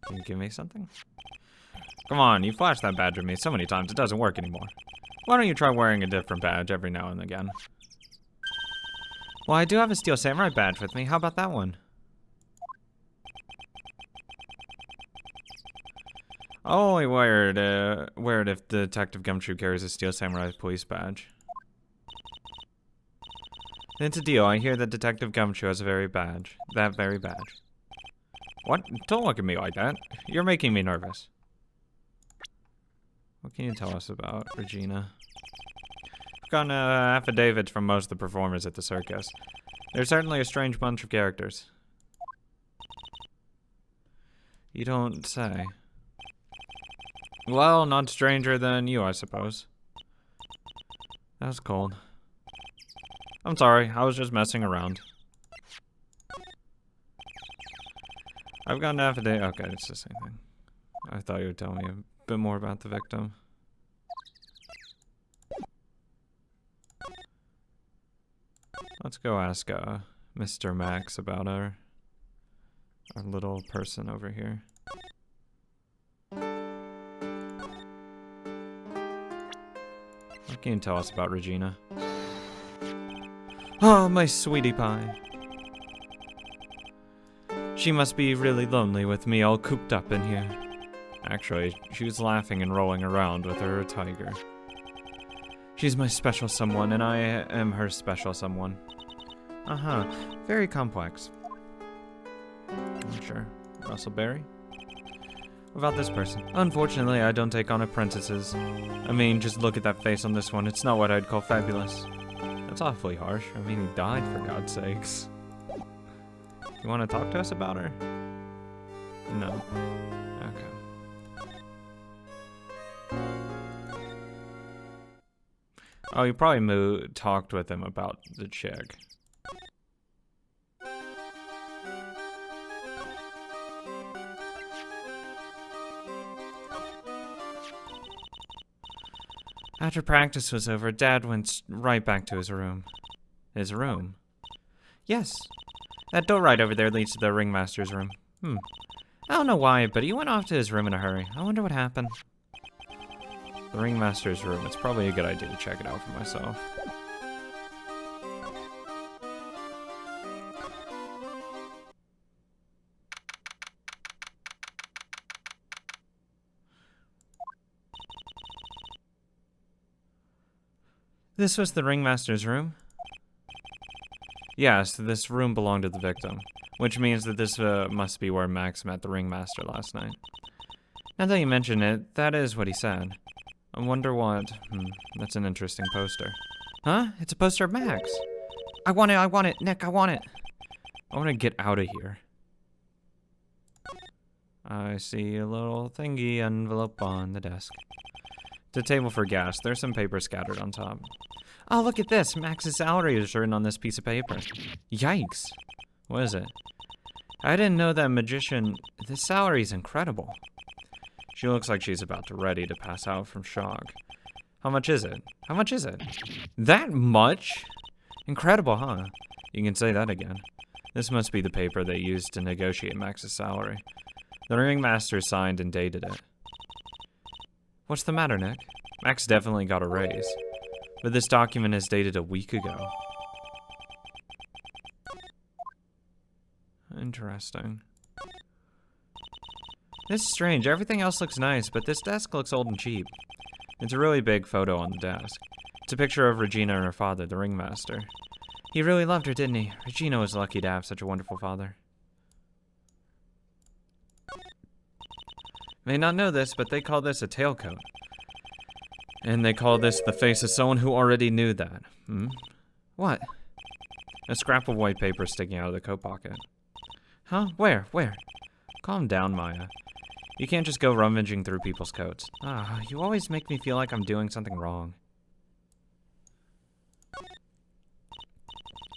Can you give me something? Come on, you flashed that badge at me so many times it doesn't work anymore. Why don't you try wearing a different badge every now and again? Well, I do have a Steel Samurai badge with me. How about that one? I'll only wear it if Detective Gumshoe carries a Steel Samurai police badge. It's a deal. I hear that Detective Gumshoe has a very badge. That very badge. What? Don't look at me like that. You're making me nervous. What can you tell us about Regina? I've gotten affidavits from most of the performers at the circus. They're certainly a strange bunch of characters. You don't say. Well, not stranger than you, I suppose. That was cold. I'm sorry, I was just messing around. I've got an affidavit. Okay, it's the same thing. I thought you would tell me a bit more about the victim. Let's go ask Mr. Max about our little person over here. What can you tell us about Regina? Oh, my sweetie pie. She must be really lonely with me all cooped up in here. Actually, she was laughing and rolling around with her tiger. She's my special someone, and I am her special someone. Uh-huh. Very complex. Sure. Russell Berry? What about this person? Unfortunately, I don't take on apprentices. I mean, just look at that face on this one. It's not what I'd call fabulous. That's awfully harsh. I mean, he died, for God's sakes. You want to talk to us about her? No. Okay. Oh, you probably talked with him about the chick. After practice was over, Dad went right back to his room. His room? Yes. That door right over there leads to the ringmaster's room. I don't know why, but he went off to his room in a hurry. I wonder what happened. The ringmaster's room. It's probably a good idea to check it out for myself. This was the ringmaster's room? Yes, this room belonged to the victim, which means that this must be where Max met the ringmaster last night. Now that you mention it, that is what he said. I wonder what... that's an interesting poster. Huh? It's a poster of Max. I want it, Nick, I want it. I want to get out of here. I see a little thingy envelope on the desk. The table for gas. There's some paper scattered on top. Oh, look at this. Max's salary is written on this piece of paper. Yikes. What is it? I didn't know that magician... This salary is incredible. She looks like she's about to ready to pass out from shock. How much is it? How much is it? That much? Incredible, huh? You can say that again. This must be the paper they used to negotiate Max's salary. The ringmaster signed and dated it. What's the matter, Nick? Max definitely got a raise. But this document is dated a week ago. Interesting. This is strange. Everything else looks nice, but this desk looks old and cheap. It's a really big photo on the desk. It's a picture of Regina and her father, the ringmaster. He really loved her, didn't he? Regina was lucky to have such a wonderful father. May not know this, but they call this a tailcoat. And they call this the face of someone who already knew that. What? A scrap of white paper sticking out of the coat pocket. Huh? Where? Where? Calm down, Maya. You can't just go rummaging through people's coats. You always make me feel like I'm doing something wrong.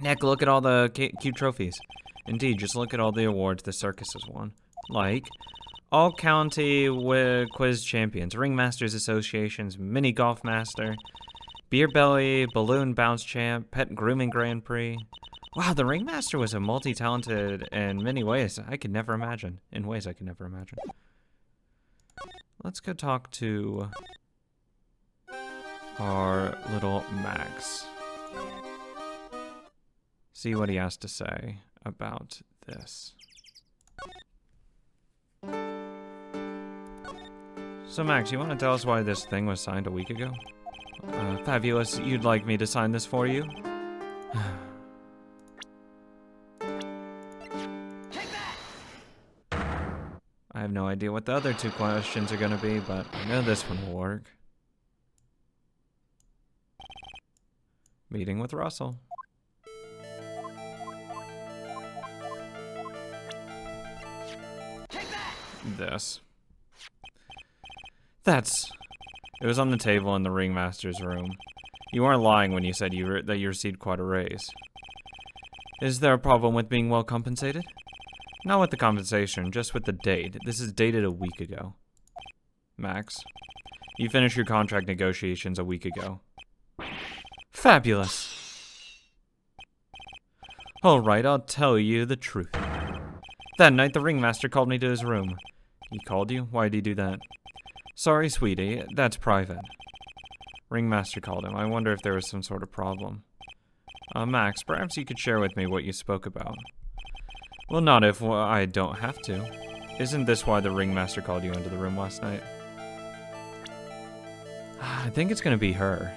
Nick, look at all the cute trophies. Indeed, just look at all the awards the circus has won. Like... All County Quiz Champions, Ringmasters Associations, Mini Golf Master, Beer Belly, Balloon Bounce Champ, Pet Grooming Grand Prix, Wow, the Ringmaster was a multi-talented in many ways I could never imagine. In ways I could never imagine. Let's go talk to our little Max. See what he has to say about this. So Max, you want to tell us why this thing was signed a week ago? Fabulous, you'd like me to sign this for you? I have no idea what the other two questions are going to be, but I know this one will work. Meeting with Russell. This. It was on the table in the Ringmaster's room. You weren't lying when you said that you received quite a raise. Is there a problem with being well compensated? Not with the compensation, just with the date. This is dated a week ago. Max, you finished your contract negotiations a week ago. Fabulous. Alright, I'll tell you the truth. That night, the Ringmaster called me to his room. He called you? Why'd he do that? Sorry, sweetie, that's private. Ringmaster called him. I wonder if there was some sort of problem. Max, perhaps you could share with me what you spoke about. Well, not if I don't have to. Isn't this why the Ringmaster called you into the room last night? I think it's gonna be her.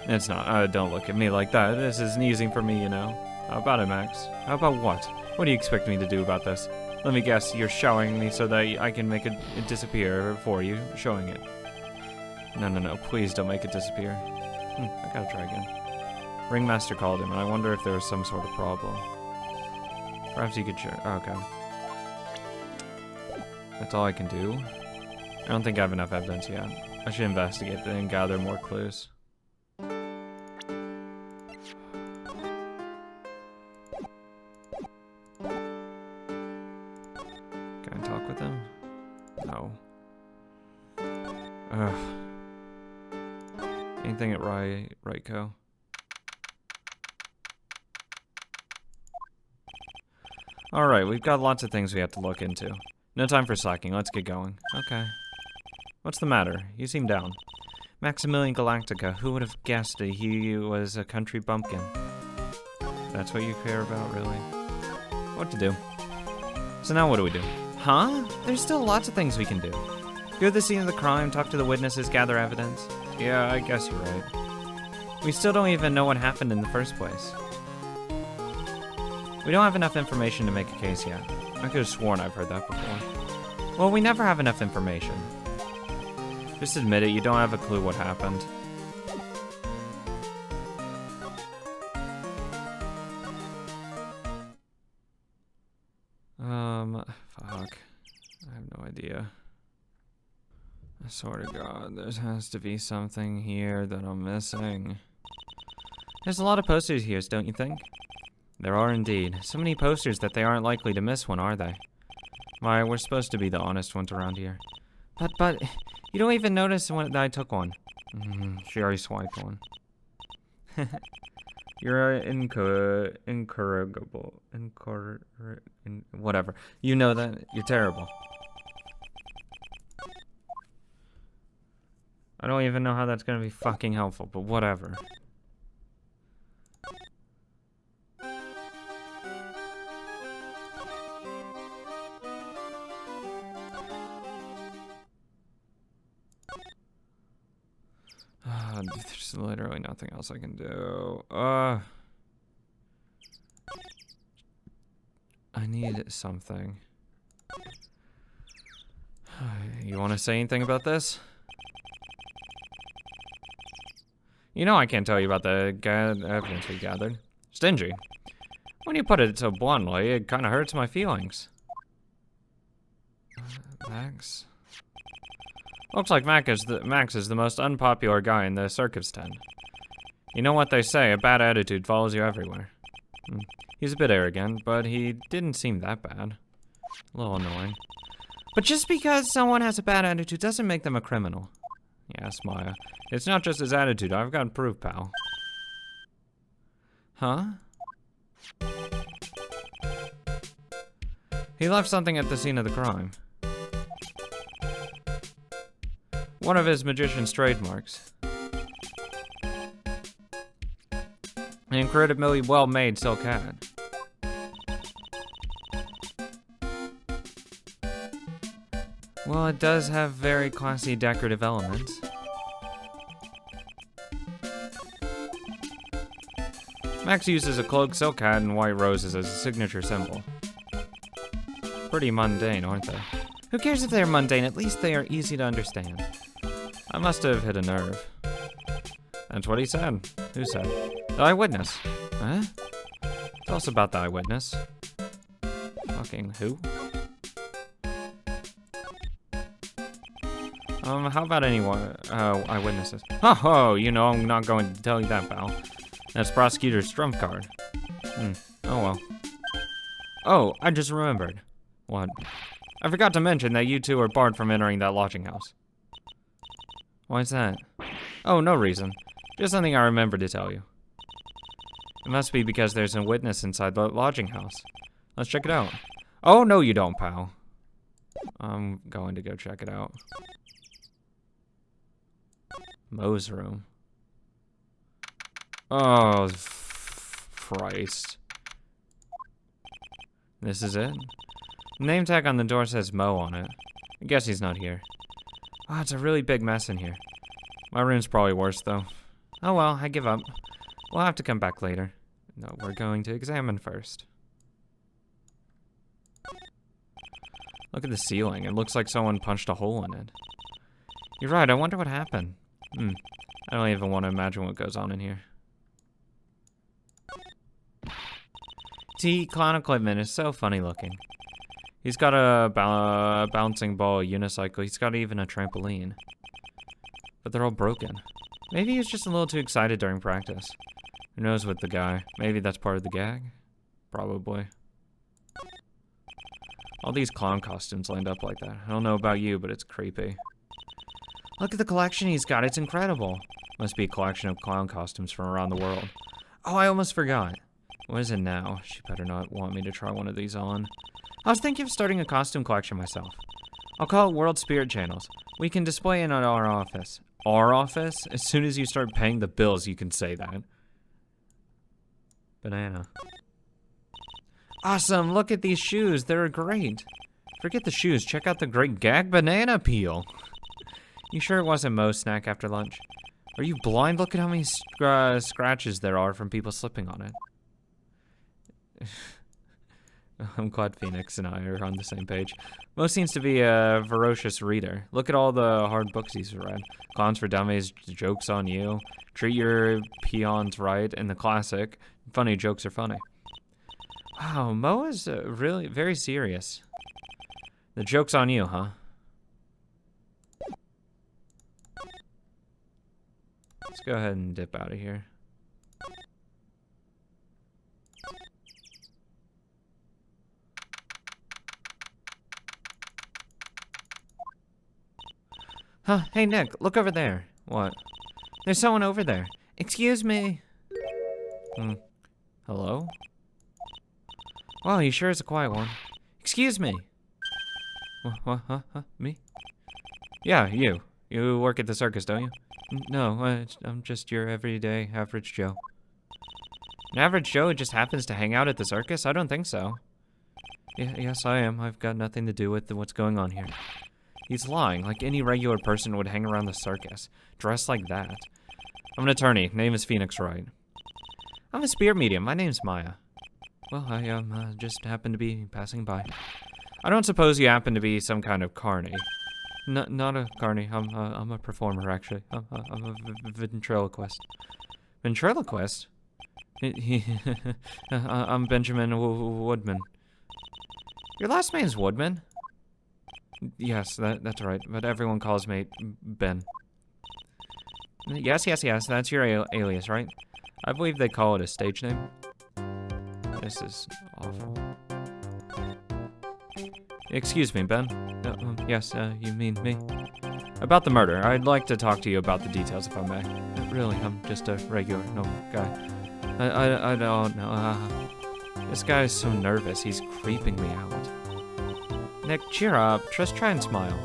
It's not. Don't look at me like that. This isn't easy for me, you know. How about it, Max? How about what? What do you expect me to do about this? Let me guess, you're showing me so that I can make it disappear for you, showing it. No, please don't make it disappear. I gotta try again. Ringmaster called him, and I wonder if there was some sort of problem. Perhaps you could share. Okay. That's all I can do. I don't think I have enough evidence yet. I should investigate and gather more clues. Can I talk with him? No. Ugh. Anything at Rightco? Alright, we've got lots of things we have to look into. No time for slacking, let's get going. Okay. What's the matter? You seem down. Maximilian Galactica, who would have guessed that he was a country bumpkin? That's what you care about, really? What to do? So now what do we do? Huh? There's still lots of things we can do. Go to the scene of the crime, talk to the witnesses, gather evidence. Yeah, I guess you're right. We still don't even know what happened in the first place. We don't have enough information to make a case yet. I could have sworn I've heard that before. Well, we never have enough information. Just admit it, you don't have a clue what happened. Fuck. I have no idea. I swear to God, there has to be something here that I'm missing. There's a lot of posters here, don't you think? There are indeed. So many posters that they aren't likely to miss one, are they? Why, we're supposed to be the honest ones around here. But, you don't even notice that I took one. She already swiped one. You're incorrigible. Whatever. You know that. You're terrible. I don't even know how that's gonna be fucking helpful, but whatever. There's literally nothing else I can do. I need something. You want to say anything about this? You know I can't tell you about the evidence we gathered. Stingy. When you put it so bluntly, it kind of hurts my feelings. Max? Looks like Max is the most unpopular guy in the circus tent. You know what they say, a bad attitude follows you everywhere. He's a bit arrogant, but he didn't seem that bad. A little annoying. But just because someone has a bad attitude doesn't make them a criminal. Yes, Maya. It's not just his attitude, I've got proof, pal. Huh? He left something at the scene of the crime. One of his magician's trademarks. An incredibly well-made silk hat. Well, it does have very classy decorative elements. Max uses a cloak, silk hat, and white roses as a signature symbol. Pretty mundane, aren't they? Who cares if they're mundane? At least they are easy to understand. I must have hit a nerve. That's what he said. Who said? The eyewitness. Huh? Tell us about the eyewitness. Fucking who? How about anyone? Eyewitnesses. Oh, you know, I'm not going to tell you that, pal. That's prosecutor's trump card. Oh well. Oh, I just remembered. What? I forgot to mention that you two are barred from entering that lodging house. Why is that? Oh, no reason. Just something I remembered to tell you. It must be because there's a witness inside the lodging house. Let's check it out. Oh, no you don't, pal. I'm going to go check it out. Mo's room. Oh, Christ. This is it? Name tag on the door says Mo on it. I guess he's not here. Oh, it's a really big mess in here. My room's probably worse, though. Oh well, I give up. We'll have to come back later. No, we're going to examine first. Look at the ceiling. It looks like someone punched a hole in it. You're right, I wonder what happened. I don't even want to imagine what goes on in here. Clown equipment is so funny looking. He's got a bouncing ball, a unicycle. He's got even a trampoline. But they're all broken. Maybe he was just a little too excited during practice. Who knows with the guy? Maybe that's part of the gag? Probably. All these clown costumes lined up like that. I don't know about you, but it's creepy. Look at the collection he's got. It's incredible. Must be a collection of clown costumes from around the world. Oh, I almost forgot. What is it now? She better not want me to try one of these on. I was thinking of starting a costume collection myself. I'll call it World Spirit Channels. We can display it at our office. Our office? As soon as you start paying the bills, you can say that. Banana. Awesome, look at these shoes. They're great. Forget the shoes. Check out the great gag banana peel. You sure it wasn't Mo's snack after lunch? Are you blind? Look at how many scratches there are from people slipping on it. I'm glad Phoenix and I are on the same page. Mo seems to be a voracious reader. Look at all the hard books he's read. Clowns for Dummies, Jokes on You, Treat Your Peons Right, and the classic, Funny Jokes Are Funny. Wow, Mo is really very serious. The Joke's on You, huh? Let's go ahead and dip out of here. Huh, hey Nick, look over there. What? There's someone over there. Excuse me. Hello? Wow, he sure is a quiet one. Excuse me. What? Me? Yeah, you. You work at the circus, don't you? No, I'm just your everyday average Joe. An average Joe who just happens to hang out at the circus? I don't think so. Yes, I am. I've got nothing to do with what's going on here. He's lying, like any regular person would hang around the circus, dressed like that. I'm an attorney. Name is Phoenix Wright. I'm a spirit medium. My name's Maya. Well, I just happened to be passing by. I don't suppose you happen to be some kind of carny. Not a carny. I'm a performer, actually. I'm a ventriloquist. Ventriloquist? I'm Benjamin Woodman. Your last name's Woodman? Yes, that's right, but everyone calls me Ben. Yes, that's your alias, right? I believe they call it a stage name. This is awful. Excuse me, Ben. Yes, you mean me? About the murder, I'd like to talk to you about the details if I may. Really, I'm just a regular, normal guy. I don't know. This guy is so nervous, he's creeping me out. Nick, cheer up. Just try and smile.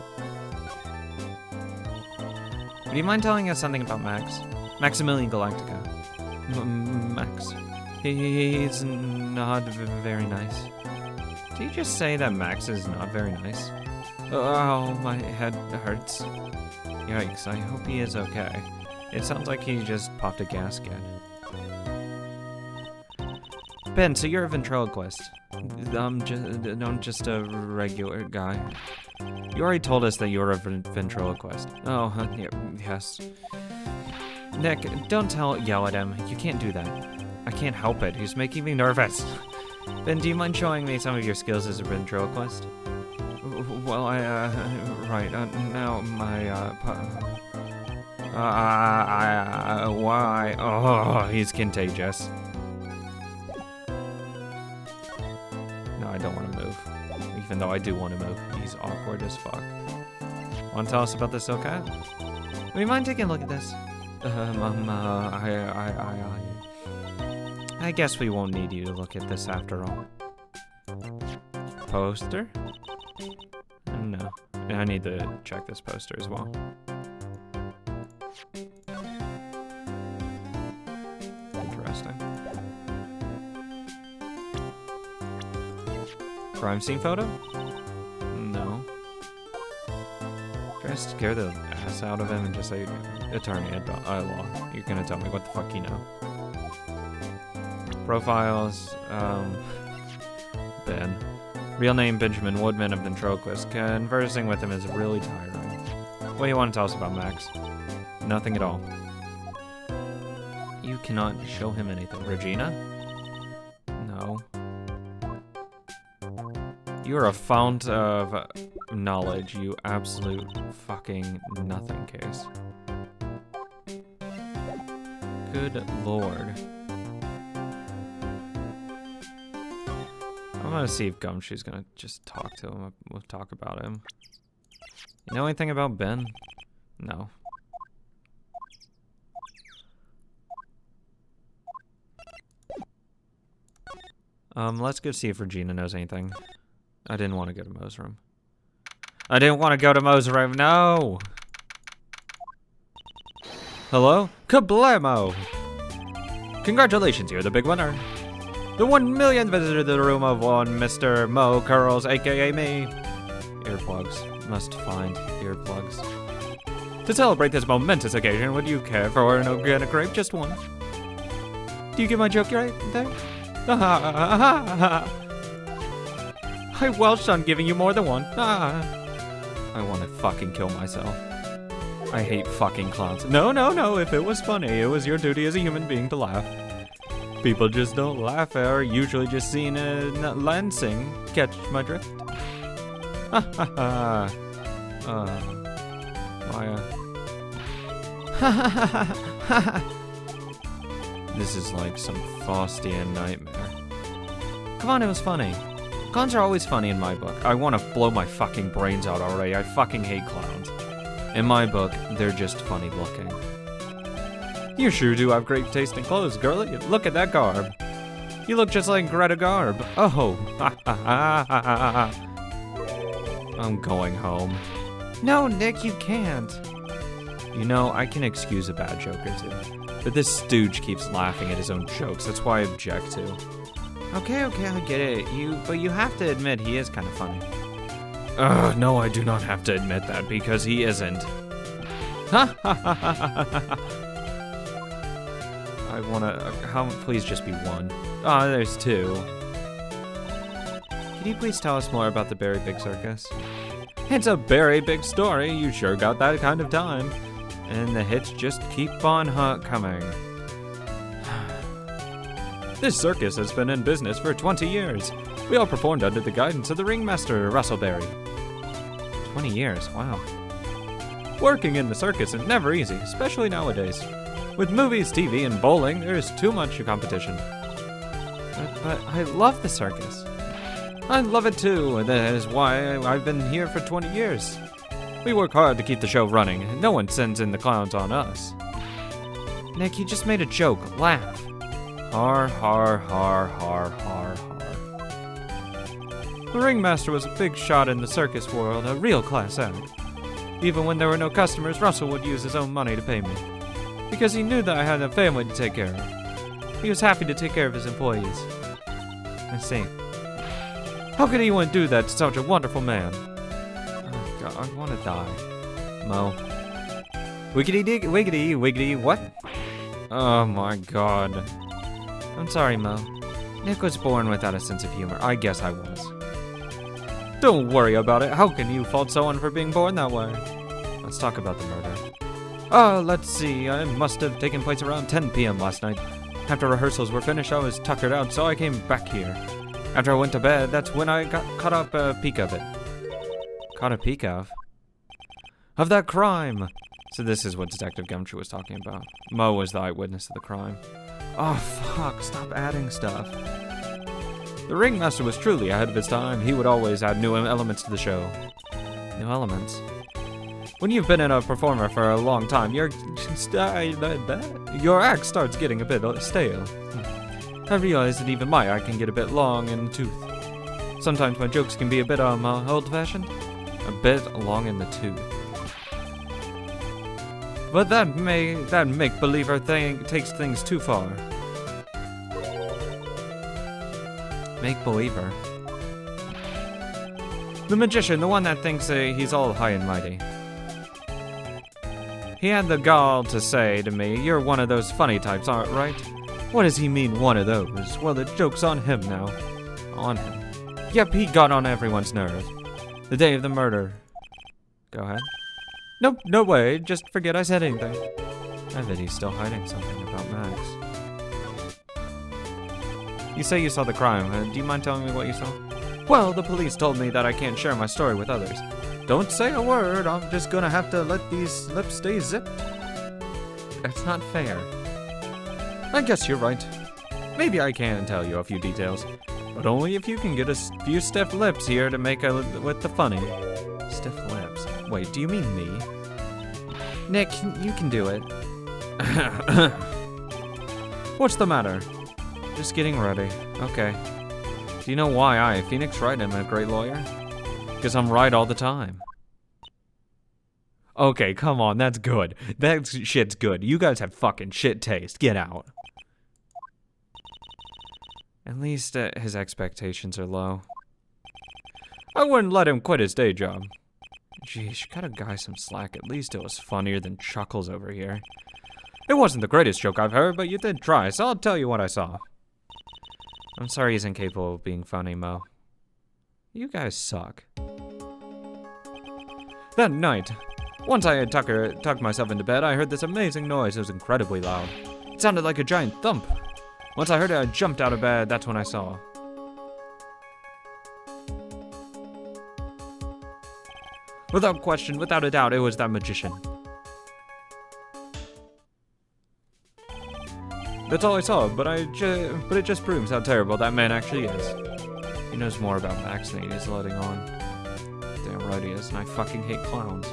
Do you mind telling us something about Max? Maximilian Galactica. Max. He's not very nice. Did you just say that Max is not very nice? Oh, my head hurts. Yikes, I hope he is okay. It sounds like he just popped a gasket. Ben, so you're a ventriloquist. I'm just a regular guy. You already told us that you were a ventriloquist. Oh, yeah, yes. Nick, don't yell at him. You can't do that. I can't help it. He's making me nervous. Ben, do you mind showing me some of your skills as a ventriloquist? Well, right, now why? Oh, he's contagious. No, I don't want to move. Even though I do want to move. He's awkward as fuck. Want to tell us about this, okay? Would you mind taking a look at this? I guess we won't need you to look at this after all. Poster? No. I need to check this poster as well. Interesting. Crime scene photo? No. Try to scare the ass out of him and just say, attorney at law. You're gonna tell me what the fuck you know. Profiles, Ben. Real name Benjamin Woodman of ventriloquist. Conversing with him is really tiring. What do you want to tell us about Max? Nothing at all. You cannot show him anything. Regina? No. You are a fount of knowledge, you absolute fucking nothing case. Good lord. I'm gonna see if Gumshoe's gonna just talk to him. We'll talk about him. You know anything about Ben? No. Let's go see if Regina knows anything. I didn't want to go to Mo's room. I didn't want to go to Mo's room, no! Hello? Kablamo! Congratulations, you're the big winner. The 1 millionth visitor to the room of one Mr. Mo Curls, aka me. Earplugs. Must find earplugs. To celebrate this momentous occasion, would you care for an organic grape? Just one. Do you get my joke right there? I welched on giving you more than one. I want to fucking kill myself. I hate fucking clowns. No, no, no, if it was funny, it was your duty as a human being to laugh. People just don't laugh or usually just seen in Lansing. Catch my drift? Ha ha ha. Maya. This is like some Faustian nightmare. Come on, it was funny. Clowns are always funny in my book. I want to blow my fucking brains out already. I fucking hate clowns. In my book, they're just funny looking. You sure do have great taste in clothes, girlie. Look at that garb. You look just like Greta Garb. Oh. I'm going home. No, Nick, you can't. You know, I can excuse a bad joke or two. But this stooge keeps laughing at his own jokes. That's why I object to. Okay, I get it. But you have to admit he is kind of funny. No, I do not have to admit that because he isn't. Ha ha ha ha ha ha. I wanna, please just be one. Ah, there's two. Can you please tell us more about the Berry Big Circus? It's a very big story. You sure got that kind of time. And the hits just keep on coming. This circus has been in business for 20 years. We all performed under the guidance of the ringmaster, Russell Berry. 20 years, wow. Working in the circus is never easy, especially nowadays. With movies, TV, and bowling, there's too much competition. But I love the circus. I love it too, that is why I've been here for 20 years. We work hard to keep the show running, and no one sends in the clowns on us. Nick, you just made a joke. Laugh. Har, har, har, har, har, har. The ringmaster was a big shot in the circus world, a real class act. Even when there were no customers, Russell would use his own money to pay me. Because he knew that I had a family to take care of. He was happy to take care of his employees. I see. How could anyone do that to such a wonderful man? Oh God, I want to die. Mo. Wiggity dig, wiggity, wiggity, what? Oh my God. I'm sorry, Mo. Nick was born without a sense of humor. I guess I was. Don't worry about it. How can you fault someone for being born that way? Let's talk about the murder. Let's see. It must have taken place around 10 p.m. last night. After rehearsals were finished, I was tuckered out, so I came back here. After I went to bed, that's when I caught a peek of it. Caught a peek of? Of that crime! So this is what Detective Gumshoe was talking about. Mo was the eyewitness of the crime. Oh, fuck. Stop adding stuff. The ringmaster was truly ahead of his time. He would always add new elements to the show. New elements? When you've been a performer for a long time, your act starts getting a bit stale. I realize that even my act can get a bit long in the tooth. Sometimes my jokes can be a bit old-fashioned. A bit long in the tooth. But that make-believer thing takes things too far. Make-believer? The magician, the one that thinks he's all high and mighty. He had the gall to say to me, "You're one of those funny types, aren't right?" What does he mean, one of those? Well, the joke's on him now. On him? Yep, he got on everyone's nerve. The day of the murder. Go ahead. Nope, no way. Just forget I said anything. I bet he's still hiding something about Max. You say you saw the crime. Do you mind telling me what you saw? Well, the police told me that I can't share my story with others. Don't say a word. I'm just gonna have to let these lips stay zipped. That's not fair. I guess you're right. Maybe I can tell you a few details, but only if you can get a few stiff lips here to make with the funny. Stiff lips? Wait, do you mean me? Nick, you can do it. What's the matter? Just getting ready. Okay. Do you know why I, Phoenix Wright, am a great lawyer? Because I'm right all the time. Okay, come on, that's good. That shit's good. You guys have fucking shit taste. Get out. At least his expectations are low. I wouldn't let him quit his day job. Geez, you cut a guy some slack. At least it was funnier than Chuckles over here. It wasn't the greatest joke I've heard, but you did try, so I'll tell you what I saw. I'm sorry he's incapable of being funny, Mo. You guys suck. That night, once I had tucked myself into bed, I heard this amazing noise. It was incredibly loud. It sounded like a giant thump. Once I heard it, I jumped out of bed. That's when I saw. Without question, without a doubt, it was that magician. That's all I saw, but it just proves how terrible that man actually is. He knows more about Max than he is letting on. Damn right he is, and I fucking hate clowns.